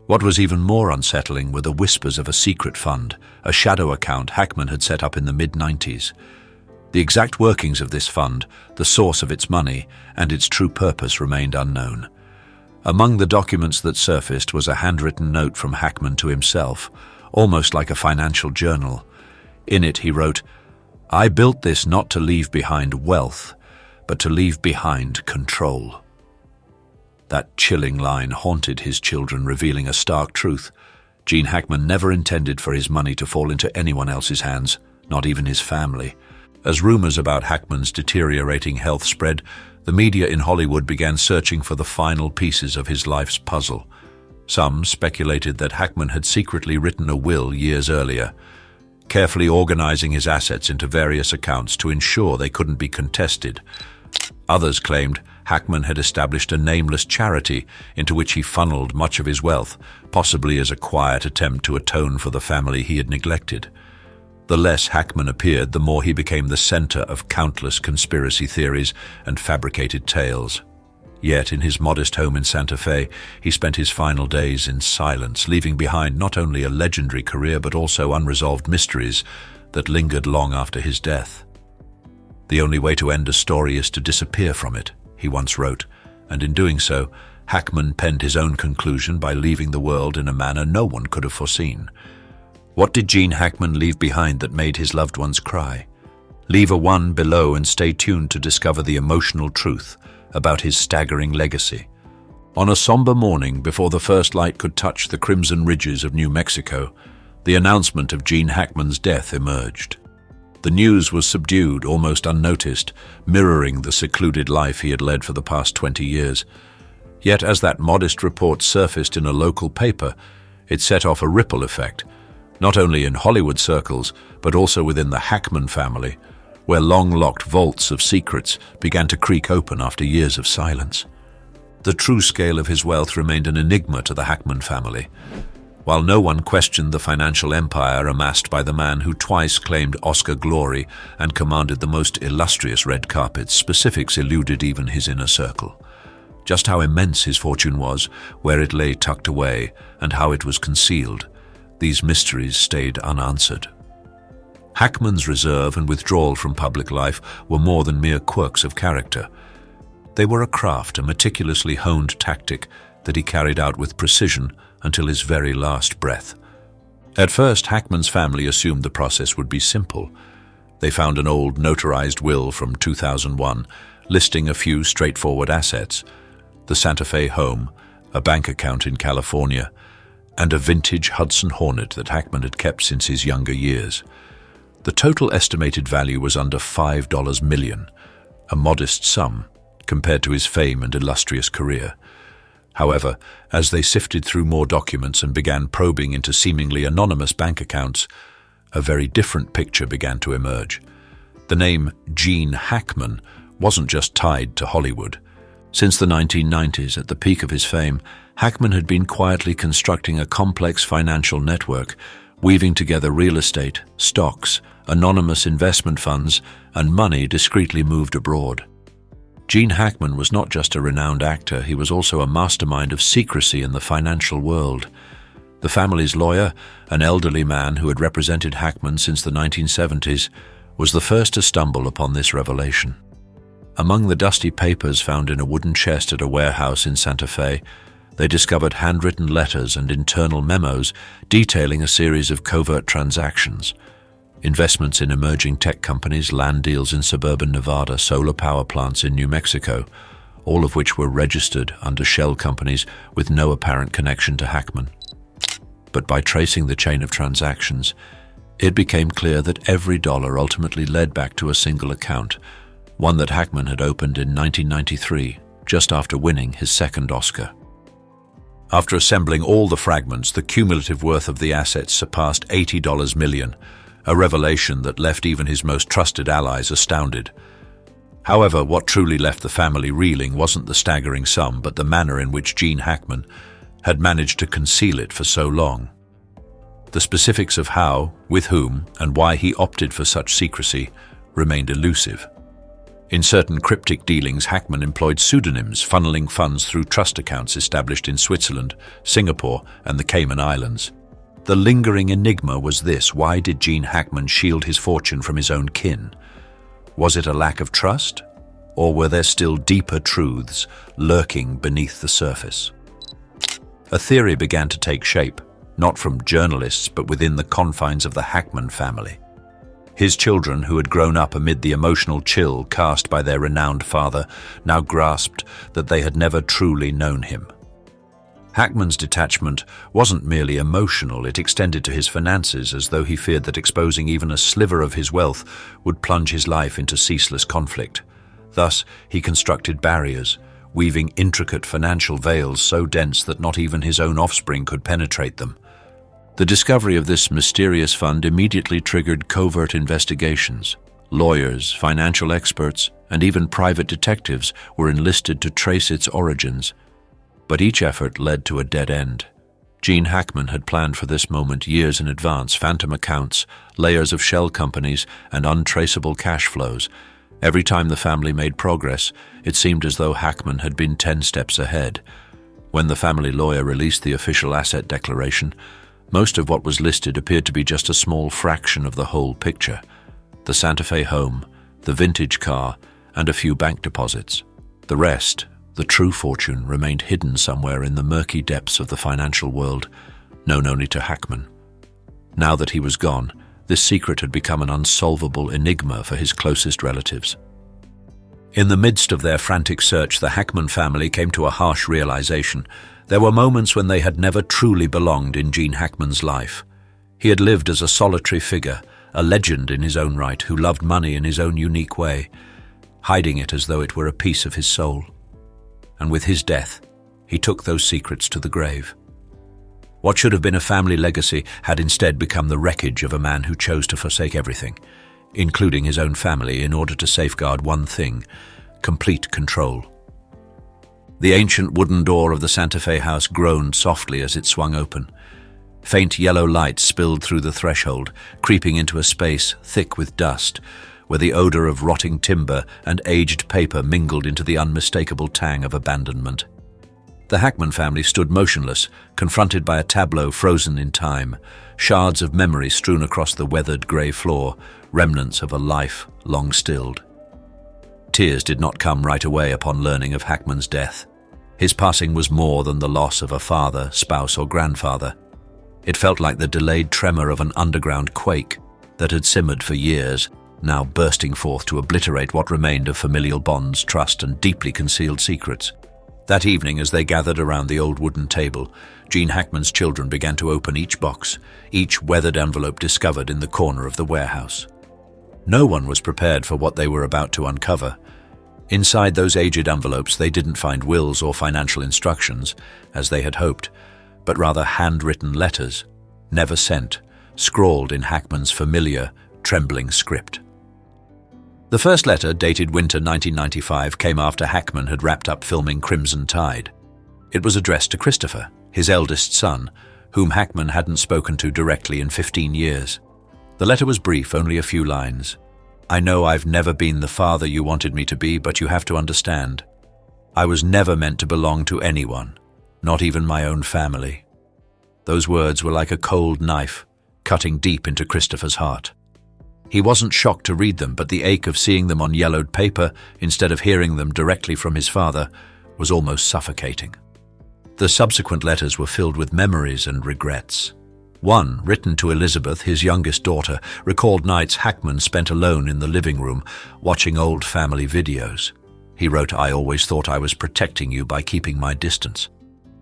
What was even more unsettling were the whispers of a secret fund, a shadow account Hackman had set up in the mid-90s. The exact workings of this fund, the source of its money, and its true purpose remained unknown. Among the documents that surfaced was a handwritten note from Hackman to himself, almost like a financial journal. In it he wrote, "I built this not to leave behind wealth, but to leave behind control." That chilling line haunted his children, revealing a stark truth. Gene Hackman never intended for his money to fall into anyone else's hands, not even his family. As rumors about Hackman's deteriorating health spread, the media in Hollywood began searching for the final pieces of his life's puzzle. Some speculated that Hackman had secretly written a will years earlier, carefully organizing his assets into various accounts to ensure they couldn't be contested. Others claimed Hackman had established a nameless charity into which he funneled much of his wealth, possibly as a quiet attempt to atone for the family he had neglected. The less Hackman appeared, the more he became the center of countless conspiracy theories and fabricated tales. Yet, in his modest home in Santa Fe, he spent his final days in silence, leaving behind not only a legendary career but also unresolved mysteries that lingered long after his death. "The only way to end a story is to disappear from it," he once wrote, and in doing so, Hackman penned his own conclusion by leaving the world in a manner no one could have foreseen. What did Gene Hackman leave behind that made his loved ones cry? Leave a 1 below and stay tuned to discover the emotional truth about his staggering legacy. On a somber morning before the first light could touch the crimson ridges of New Mexico, the announcement of Gene Hackman's death emerged. The news was subdued, almost unnoticed, mirroring the secluded life he had led for the past 20 years. Yet as that modest report surfaced in a local paper, it set off a ripple effect, not only in Hollywood circles, but also within the Hackman family, where long-locked vaults of secrets began to creak open after years of silence. The true scale of his wealth remained an enigma to the Hackman family. While no one questioned the financial empire amassed by the man who twice claimed Oscar glory and commanded the most illustrious red carpets, specifics eluded even his inner circle. Just how immense his fortune was, where it lay tucked away, and how it was concealed, these mysteries stayed unanswered. Hackman's reserve and withdrawal from public life were more than mere quirks of character. They were a craft, a meticulously honed tactic that he carried out with precision until his very last breath. At first, Hackman's family assumed the process would be simple. They found an old notarized will from 2001, listing a few straightforward assets: the Santa Fe home, a bank account in California, and a vintage Hudson Hornet that Hackman had kept since his younger years. The total estimated value was under $5 million, a modest sum compared to his fame and illustrious career. However, as they sifted through more documents and began probing into seemingly anonymous bank accounts, a very different picture began to emerge. The name Gene Hackman wasn't just tied to Hollywood. Since the 1990s, at the peak of his fame, Hackman had been quietly constructing a complex financial network, weaving together real estate, stocks, anonymous investment funds, and money discreetly moved abroad. Gene Hackman was not just a renowned actor, he was also a mastermind of secrecy in the financial world. The family's lawyer, an elderly man who had represented Hackman since the 1970s, was the first to stumble upon this revelation. Among the dusty papers found in a wooden chest at a warehouse in Santa Fe, they discovered handwritten letters and internal memos detailing a series of covert transactions. Investments in emerging tech companies, land deals in suburban Nevada, solar power plants in New Mexico, all of which were registered under shell companies with no apparent connection to Hackman. But by tracing the chain of transactions, it became clear that every dollar ultimately led back to a single account, one that Hackman had opened in 1993, just after winning his second Oscar. After assembling all the fragments, the cumulative worth of the assets surpassed $80 million, a revelation that left even his most trusted allies astounded. However, what truly left the family reeling wasn't the staggering sum, but the manner in which Gene Hackman had managed to conceal it for so long. The specifics of how, with whom, and why he opted for such secrecy remained elusive. In certain cryptic dealings, Hackman employed pseudonyms, funneling funds through trust accounts established in Switzerland, Singapore, and the Cayman Islands. The lingering enigma was this: why did Gene Hackman shield his fortune from his own kin? Was it a lack of trust, or were there still deeper truths lurking beneath the surface? A theory began to take shape, not from journalists but within the confines of the Hackman family. His children, who had grown up amid the emotional chill cast by their renowned father, now grasped that they had never truly known him. Hackman's detachment wasn't merely emotional, it extended to his finances, as though he feared that exposing even a sliver of his wealth would plunge his life into ceaseless conflict. Thus, he constructed barriers, weaving intricate financial veils so dense that not even his own offspring could penetrate them. The discovery of this mysterious fund immediately triggered covert investigations. Lawyers, financial experts, and even private detectives were enlisted to trace its origins. But each effort led to a dead end. Gene Hackman had planned for this moment years in advance: phantom accounts, layers of shell companies, and untraceable cash flows. Every time the family made progress, it seemed as though Hackman had been 10 steps ahead. When the family lawyer released the official asset declaration, most of what was listed appeared to be just a small fraction of the whole picture: the Santa Fe home, the vintage car, and a few bank deposits. The rest, the true fortune, remained hidden somewhere in the murky depths of the financial world, known only to Hackman. Now that he was gone, this secret had become an unsolvable enigma for his closest relatives. In the midst of their frantic search, the Hackman family came to a harsh realization. There were moments when they had never truly belonged in Gene Hackman's life. He had lived as a solitary figure, a legend in his own right, who loved money in his own unique way, hiding it as though it were a piece of his soul. And with his death, he took those secrets to the grave. What should have been a family legacy had instead become the wreckage of a man who chose to forsake everything, including his own family, in order to safeguard one thing: complete control. The ancient wooden door of the Santa Fe house groaned softly as it swung open. Faint yellow light spilled through the threshold, creeping into a space thick with dust, where the odor of rotting timber and aged paper mingled into the unmistakable tang of abandonment. The Hackman family stood motionless, confronted by a tableau frozen in time, shards of memory strewn across the weathered grey floor, remnants of a life long stilled. Tears did not come right away upon learning of Hackman's death. His passing was more than the loss of a father, spouse, or grandfather. It felt like the delayed tremor of an underground quake that had simmered for years, now bursting forth to obliterate what remained of familial bonds, trust, and deeply concealed secrets. That evening, as they gathered around the old wooden table, Gene Hackman's children began to open each box, each weathered envelope discovered in the corner of the warehouse. No one was prepared for what they were about to uncover. Inside those aged envelopes, they didn't find wills or financial instructions, as they had hoped, but rather handwritten letters, never sent, scrawled in Hackman's familiar, trembling script. The first letter, dated winter 1995, came after Hackman had wrapped up filming Crimson Tide. It was addressed to Christopher, his eldest son, whom Hackman hadn't spoken to directly in 15 years. The letter was brief, only a few lines. "I know I've never been the father you wanted me to be, but you have to understand. I was never meant to belong to anyone, not even my own family." Those words were like a cold knife, cutting deep into Christopher's heart. He wasn't shocked to read them, but the ache of seeing them on yellowed paper instead of hearing them directly from his father was almost suffocating. The subsequent letters were filled with memories and regrets. One, written to Elizabeth, his youngest daughter, recalled nights Hackman spent alone in the living room, watching old family videos. He wrote, "I always thought I was protecting you by keeping my distance.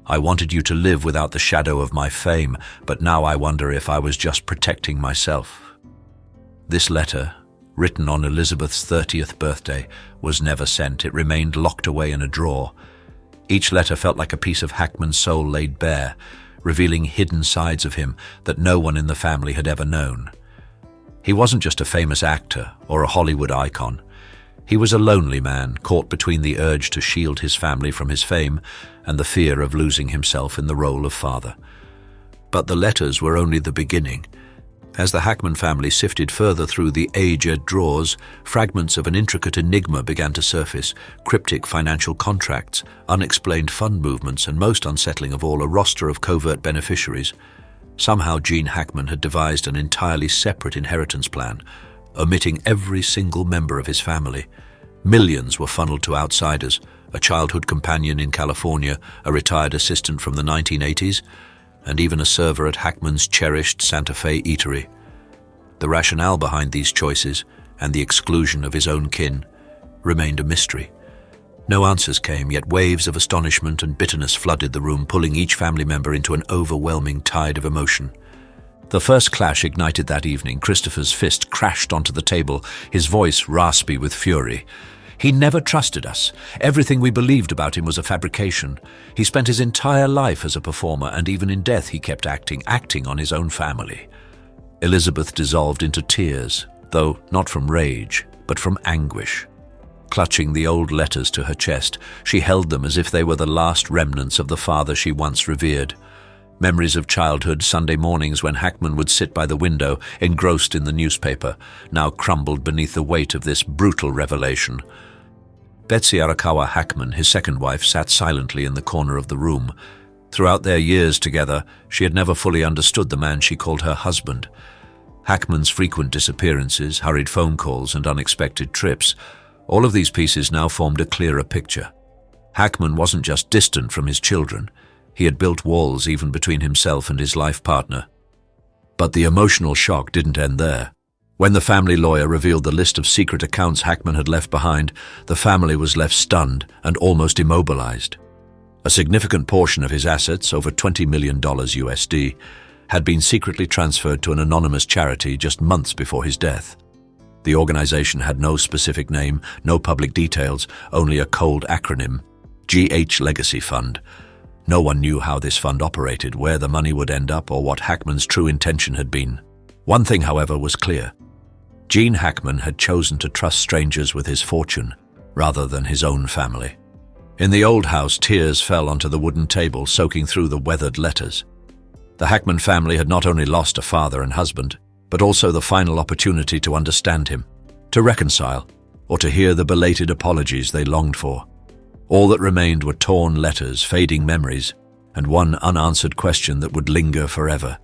I wanted you to live without the shadow of my fame, but now I wonder if I was just protecting myself." This letter, written on Elizabeth's 30th birthday, was never sent. It remained locked away in a drawer. Each letter felt like a piece of Hackman's soul laid bare, revealing hidden sides of him that no one in the family had ever known. He wasn't just a famous actor or a Hollywood icon. He was a lonely man, caught between the urge to shield his family from his fame and the fear of losing himself in the role of father. But the letters were only the beginning. As the Hackman family sifted further through the aged drawers, fragments of an intricate enigma began to surface: cryptic financial contracts, unexplained fund movements, and most unsettling of all, a roster of covert beneficiaries. Somehow Gene Hackman had devised an entirely separate inheritance plan, omitting every single member of his family. Millions were funneled to outsiders: a childhood companion in California, a retired assistant from the 1980s, and even a server at Hackman's cherished Santa Fe eatery. The rationale behind these choices, and the exclusion of his own kin, remained a mystery. No answers came, yet waves of astonishment and bitterness flooded the room, pulling each family member into an overwhelming tide of emotion. The first clash ignited that evening. Christopher's fist crashed onto the table, his voice raspy with fury. "He never trusted us. Everything we believed about him was a fabrication. He spent his entire life as a performer, and even in death he kept acting on his own family." Elizabeth dissolved into tears, though not from rage, but from anguish. Clutching the old letters to her chest, she held them as if they were the last remnants of the father she once revered. Memories of childhood, Sunday mornings when Hackman would sit by the window, engrossed in the newspaper, now crumbled beneath the weight of this brutal revelation. Betsy Arakawa Hackman, his second wife, sat silently in the corner of the room. Throughout their years together, she had never fully understood the man she called her husband. Hackman's frequent disappearances, hurried phone calls, and unexpected trips, all of these pieces now formed a clearer picture. Hackman wasn't just distant from his children. He had built walls even between himself and his life partner. But the emotional shock didn't end there. When the family lawyer revealed the list of secret accounts Hackman had left behind, the family was left stunned and almost immobilized. A significant portion of his assets, over $20 million USD, had been secretly transferred to an anonymous charity just months before his death. The organization had no specific name, no public details, only a cold acronym: GH Legacy Fund. No one knew how this fund operated, where the money would end up, or what Hackman's true intention had been. One thing, however, was clear. Gene Hackman had chosen to trust strangers with his fortune, rather than his own family. In the old house, tears fell onto the wooden table, soaking through the weathered letters. The Hackman family had not only lost a father and husband, but also the final opportunity to understand him, to reconcile, or to hear the belated apologies they longed for. All that remained were torn letters, fading memories, and one unanswered question that would linger forever.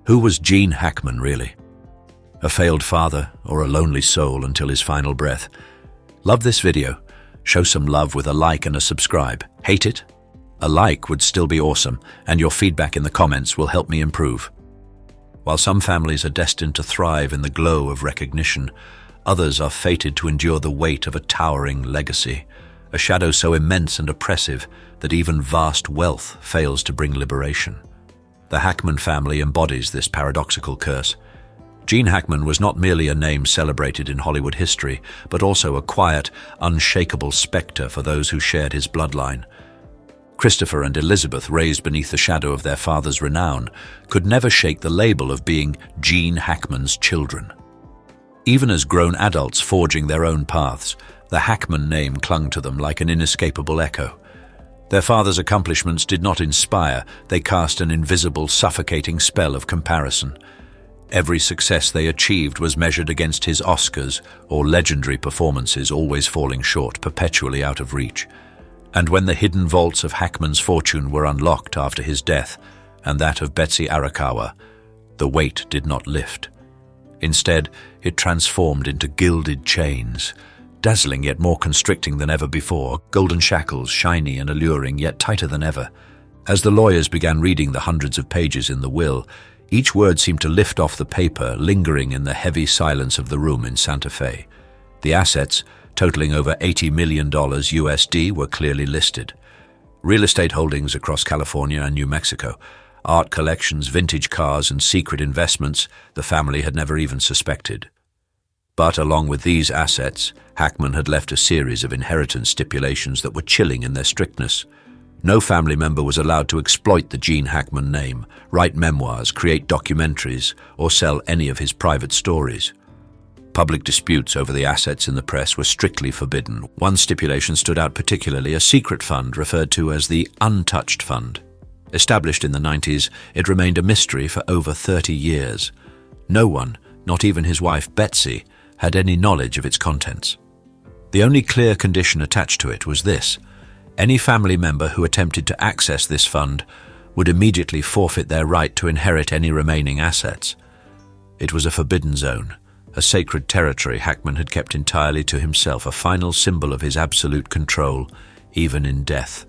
Who was Gene Hackman, really? A failed father, or a lonely soul until his final breath? Love this video? Show some love with a like and a subscribe. Hate it? A like would still be awesome, and your feedback in the comments will help me improve. While some families are destined to thrive in the glow of recognition, others are fated to endure the weight of a towering legacy. A shadow so immense and oppressive that even vast wealth fails to bring liberation. The Hackman family embodies this paradoxical curse. Gene Hackman was not merely a name celebrated in Hollywood history, but also a quiet, unshakable specter for those who shared his bloodline. Christopher and Elizabeth, raised beneath the shadow of their father's renown, could never shake the label of being Gene Hackman's children. Even as grown adults forging their own paths, the Hackman name clung to them like an inescapable echo. Their father's accomplishments did not inspire, they cast an invisible, suffocating spell of comparison. Every success they achieved was measured against his Oscars or legendary performances, always falling short, perpetually out of reach. And when the hidden vaults of Hackman's fortune were unlocked after his death, and that of Betsy Arakawa, the weight did not lift. Instead, it transformed into gilded chains, dazzling yet more constricting than ever before, golden shackles, shiny and alluring yet tighter than ever. As the lawyers began reading the hundreds of pages in the will, each word seemed to lift off the paper, lingering in the heavy silence of the room in Santa Fe. The assets, totaling over $80 million USD, were clearly listed. Real estate holdings across California and New Mexico, art collections, vintage cars, and secret investments the family had never even suspected. But along with these assets, Hackman had left a series of inheritance stipulations that were chilling in their strictness. No family member was allowed to exploit the Gene Hackman name, write memoirs, create documentaries, or sell any of his private stories. Public disputes over the assets in the press were strictly forbidden. One stipulation stood out particularly, a secret fund referred to as the Untouched Fund. Established in the 90s, it remained a mystery for over 30 years. No one, not even his wife Betsy, had any knowledge of its contents. The only clear condition attached to it was this: any family member who attempted to access this fund would immediately forfeit their right to inherit any remaining assets. It was a forbidden zone, a sacred territory Hackman had kept entirely to himself, a final symbol of his absolute control, even in death.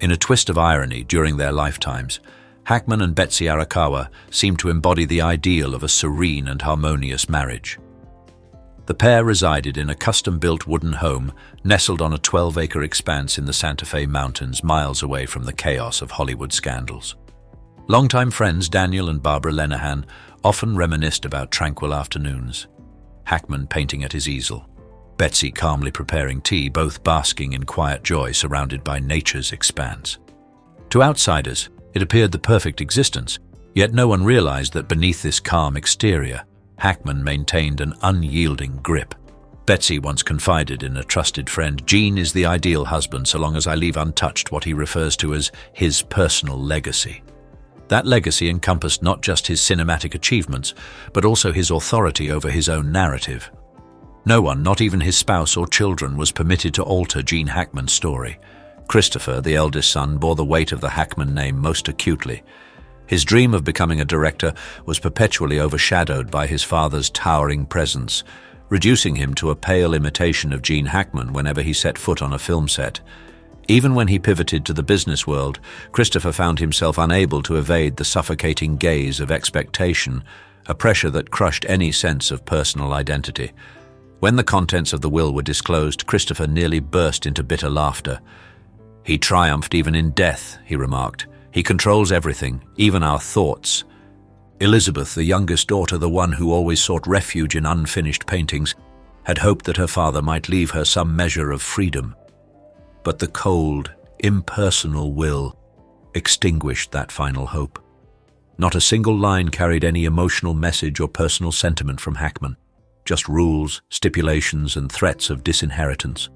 In a twist of irony, during their lifetimes, Hackman and Betsy Arakawa seemed to embody the ideal of a serene and harmonious marriage. The pair resided in a custom-built wooden home nestled on a 12-acre expanse in the Santa Fe Mountains, miles away from the chaos of Hollywood scandals. Longtime friends Daniel and Barbara Lenahan often reminisced about tranquil afternoons. Hackman painting at his easel, Betsy calmly preparing tea, both basking in quiet joy surrounded by nature's expanse. To outsiders, it appeared the perfect existence, yet no one realized that beneath this calm exterior, Hackman maintained an unyielding grip. Betsy once confided in a trusted friend, "Gene is the ideal husband so long as I leave untouched what he refers to as his personal legacy." That legacy encompassed not just his cinematic achievements, but also his authority over his own narrative. No one, not even his spouse or children, was permitted to alter Gene Hackman's story. Christopher, the eldest son, bore the weight of the Hackman name most acutely. His dream of becoming a director was perpetually overshadowed by his father's towering presence, reducing him to a pale imitation of Gene Hackman whenever he set foot on a film set. Even when he pivoted to the business world, Christopher found himself unable to evade the suffocating gaze of expectation, a pressure that crushed any sense of personal identity. When the contents of the will were disclosed, Christopher nearly burst into bitter laughter. "He triumphed even in death," he remarked. "He controls everything, even our thoughts." Elizabeth, the youngest daughter, the one who always sought refuge in unfinished paintings, had hoped that her father might leave her some measure of freedom. But the cold, impersonal will extinguished that final hope. Not a single line carried any emotional message or personal sentiment from Hackman, just rules, stipulations, and threats of disinheritance.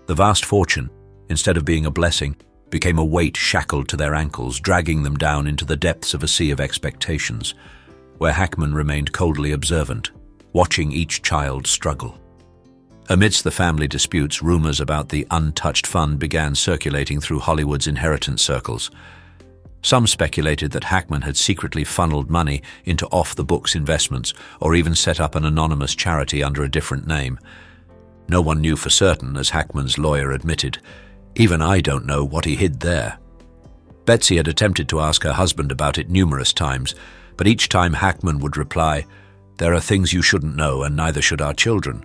The vast fortune, instead of being a blessing, became a weight shackled to their ankles, dragging them down into the depths of a sea of expectations, where Hackman remained coldly observant, watching each child struggle. Amidst the family disputes, rumors about the Untouched Fund began circulating through Hollywood's inheritance circles. Some speculated that Hackman had secretly funneled money into off-the-books investments or even set up an anonymous charity under a different name. No one knew for certain, as Hackman's lawyer admitted. "Even I don't know what he hid there." Betsy had attempted to ask her husband about it numerous times, but each time Hackman would reply, "There are things you shouldn't know, and neither should our children."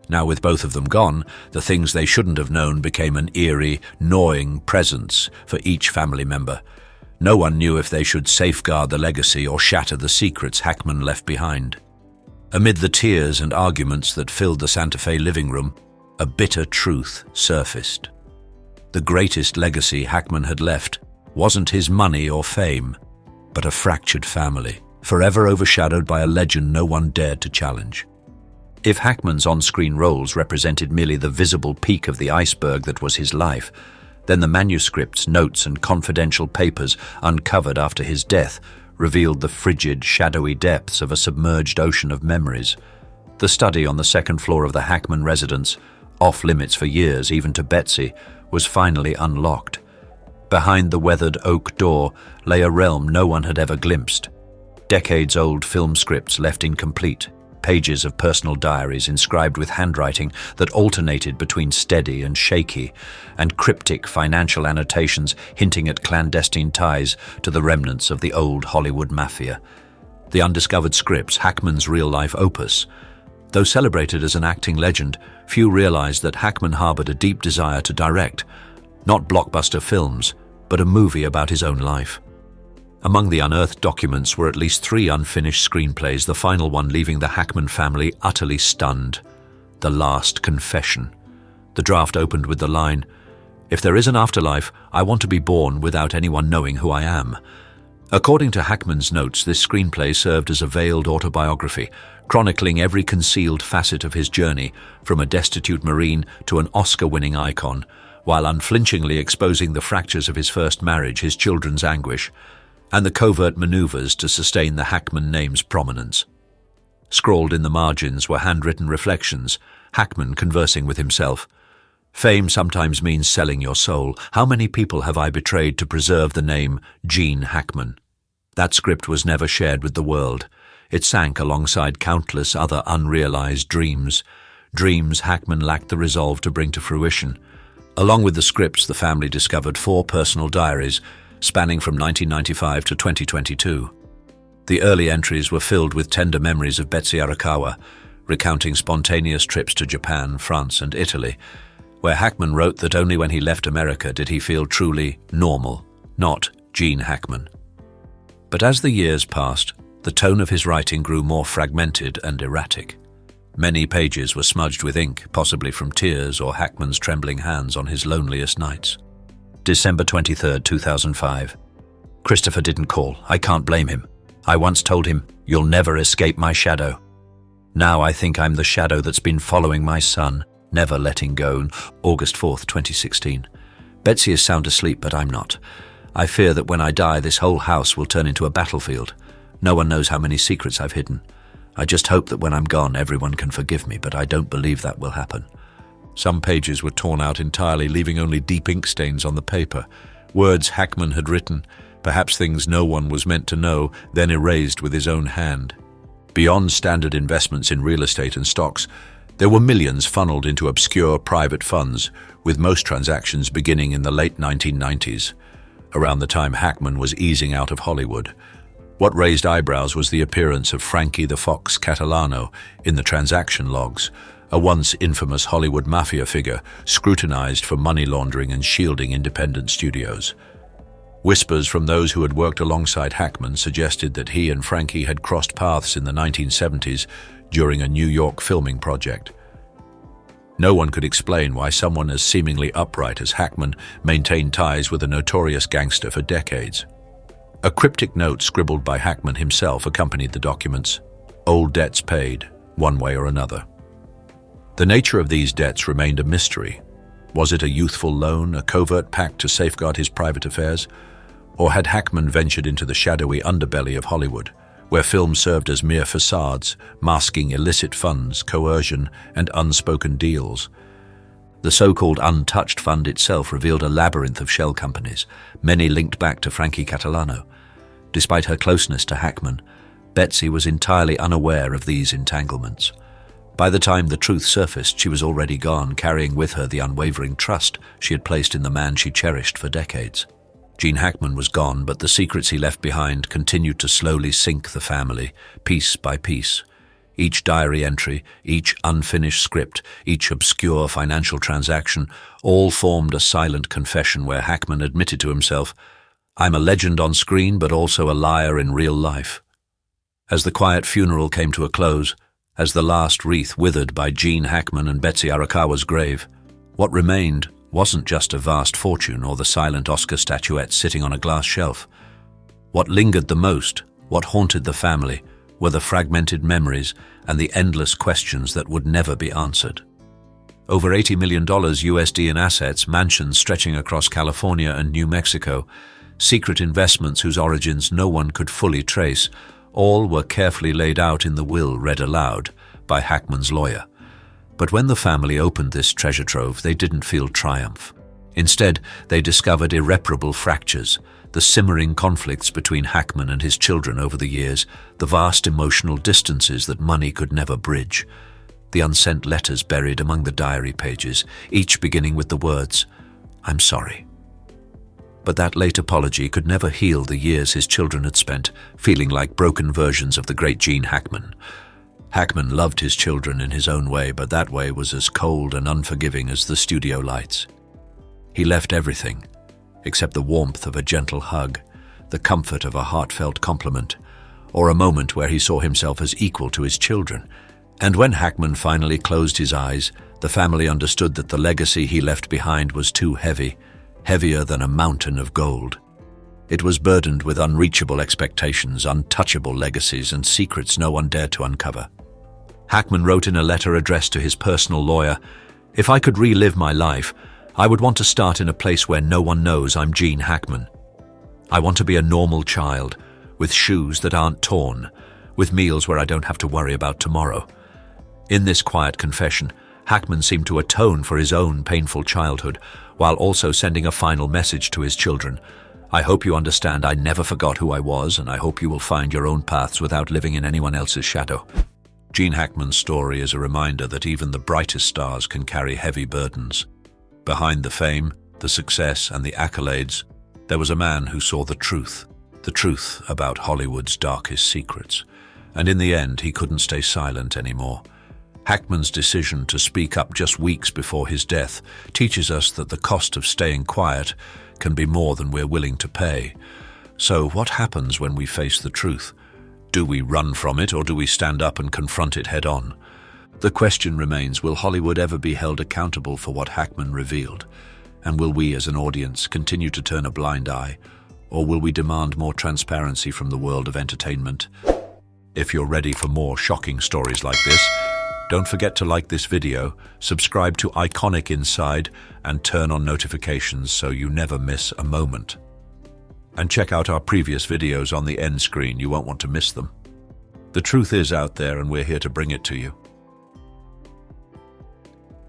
Now, with both of them gone, the things they shouldn't have known became an eerie, gnawing presence for each family member. No one knew if they should safeguard the legacy or shatter the secrets Hackman left behind. Amid the tears and arguments that filled the Santa Fe living room, a bitter truth surfaced. The greatest legacy Hackman had left wasn't his money or fame, but a fractured family, forever overshadowed by a legend no one dared to challenge. If Hackman's on-screen roles represented merely the visible peak of the iceberg that was his life, then the manuscripts, notes, and confidential papers uncovered after his death revealed the frigid, shadowy depths of a submerged ocean of memories. The study on the second floor of the Hackman residence, off limits for years even to Betsy, was finally unlocked. Behind the weathered oak door lay a realm no one had ever glimpsed. Decades-old film scripts left incomplete, pages of personal diaries inscribed with handwriting that alternated between steady and shaky, and cryptic financial annotations hinting at clandestine ties to the remnants of the old Hollywood mafia. The undiscovered scripts, Hackman's real-life opus, Though celebrated as an acting legend, few realized that Hackman harbored a deep desire to direct, not blockbuster films, but a movie about his own life. Among the unearthed documents were at least 3 unfinished screenplays, the final one leaving the Hackman family utterly stunned. The Last Confession. The draft opened with the line, "If there is an afterlife, I want to be born without anyone knowing who I am." According to Hackman's notes, this screenplay served as a veiled autobiography, chronicling every concealed facet of his journey, from a destitute Marine to an Oscar-winning icon, while unflinchingly exposing the fractures of his first marriage, his children's anguish, and the covert maneuvers to sustain the Hackman name's prominence. Scrawled in the margins were handwritten reflections, Hackman conversing with himself. "Fame sometimes means selling your soul. How many people have I betrayed to preserve the name Gene Hackman?" That script was never shared with the world. It sank alongside countless other unrealized dreams. Dreams Hackman lacked the resolve to bring to fruition. Along with the scripts, the family discovered 4 personal diaries, spanning from 1995 to 2022. The early entries were filled with tender memories of Betsy Arakawa, recounting spontaneous trips to Japan, France, and Italy, where Hackman wrote that only when he left America did he feel truly normal, not Gene Hackman. But as the years passed, the tone of his writing grew more fragmented and erratic. Many pages were smudged with ink, possibly from tears or Hackman's trembling hands on his loneliest nights. December 23, 2005. Christopher didn't call. I can't blame him. I once told him, "You'll never escape my shadow." Now I think I'm the shadow that's been following my son, never letting go. August 4th, 2016. Betsy is sound asleep, but I'm not. I fear that when I die, this whole house will turn into a battlefield. No one knows how many secrets I've hidden. I just hope that when I'm gone, everyone can forgive me, but I don't believe that will happen. Some pages were torn out entirely, leaving only deep ink stains on the paper. Words Hackman had written, perhaps things no one was meant to know, then erased with his own hand. Beyond standard investments in real estate and stocks, there were millions funneled into obscure private funds, with most transactions beginning in the late 1990s, around the time Hackman was easing out of Hollywood. What raised eyebrows was the appearance of Frankie the Fox Catalano in the transaction logs, a once infamous Hollywood mafia figure scrutinized for money laundering and shielding independent studios. Whispers from those who had worked alongside Hackman suggested that he and Frankie had crossed paths in the 1970s during a New York filming project. No one could explain why someone as seemingly upright as Hackman maintained ties with a notorious gangster for decades. A cryptic note scribbled by Hackman himself accompanied the documents. Old debts paid, one way or another. The nature of these debts remained a mystery. Was it a youthful loan, a covert pact to safeguard his private affairs? Or had Hackman ventured into the shadowy underbelly of Hollywood, where film served as mere facades, masking illicit funds, coercion, and unspoken deals? The so-called untouched fund itself revealed a labyrinth of shell companies, many linked back to Frankie Catalano. Despite her closeness to Hackman, Betsy was entirely unaware of these entanglements. By the time the truth surfaced, she was already gone, carrying with her the unwavering trust she had placed in the man she cherished for decades. Gene Hackman was gone, but the secrets he left behind continued to slowly sink the family, piece by piece. Each diary entry, each unfinished script, each obscure financial transaction, all formed a silent confession where Hackman admitted to himself, "I'm a legend on screen, but also a liar in real life." As the quiet funeral came to a close, as the last wreath withered by Gene Hackman and Betsy Arakawa's grave, what remained wasn't just a vast fortune or the silent Oscar statuette sitting on a glass shelf. What lingered the most, what haunted the family, were the fragmented memories and the endless questions that would never be answered. Over $80 million USD in assets, mansions stretching across California and New Mexico, secret investments whose origins no one could fully trace, all were carefully laid out in the will read aloud by Hackman's lawyer. But when the family opened this treasure trove, they didn't feel triumph. Instead, they discovered irreparable fractures, the simmering conflicts between Hackman and his children over the years, the vast emotional distances that money could never bridge, the unsent letters buried among the diary pages, each beginning with the words, "I'm sorry." But that late apology could never heal the years his children had spent feeling like broken versions of the great Gene Hackman. Hackman loved his children in his own way, but that way was as cold and unforgiving as the studio lights. He left everything, except the warmth of a gentle hug, the comfort of a heartfelt compliment, or a moment where he saw himself as equal to his children. And when Hackman finally closed his eyes, the family understood that the legacy he left behind was too heavy, heavier than a mountain of gold. It was burdened with unreachable expectations, untouchable legacies, and secrets no one dared to uncover. Hackman wrote in a letter addressed to his personal lawyer, "If I could relive my life, I would want to start in a place where no one knows I'm Gene Hackman. I want to be a normal child, with shoes that aren't torn, with meals where I don't have to worry about tomorrow." In this quiet confession, Hackman seemed to atone for his own painful childhood, while also sending a final message to his children. "I hope you understand I never forgot who I was, and I hope you will find your own paths without living in anyone else's shadow." Gene Hackman's story is a reminder that even the brightest stars can carry heavy burdens. Behind the fame, the success, and the accolades, there was a man who saw the truth about Hollywood's darkest secrets. And in the end, he couldn't stay silent anymore. Hackman's decision to speak up just weeks before his death teaches us that the cost of staying quiet can be more than we're willing to pay. So what happens when we face the truth? Do we run from it, or do we stand up and confront it head-on? The question remains, will Hollywood ever be held accountable for what Hackman revealed? And will we as an audience continue to turn a blind eye? Or will we demand more transparency from the world of entertainment? If you're ready for more shocking stories like this, don't forget to like this video, subscribe to Iconic and turn on notifications so you never miss a moment. And check out our previous videos on the end screen, you won't want to miss them. The truth is out there and we're here to bring it to you.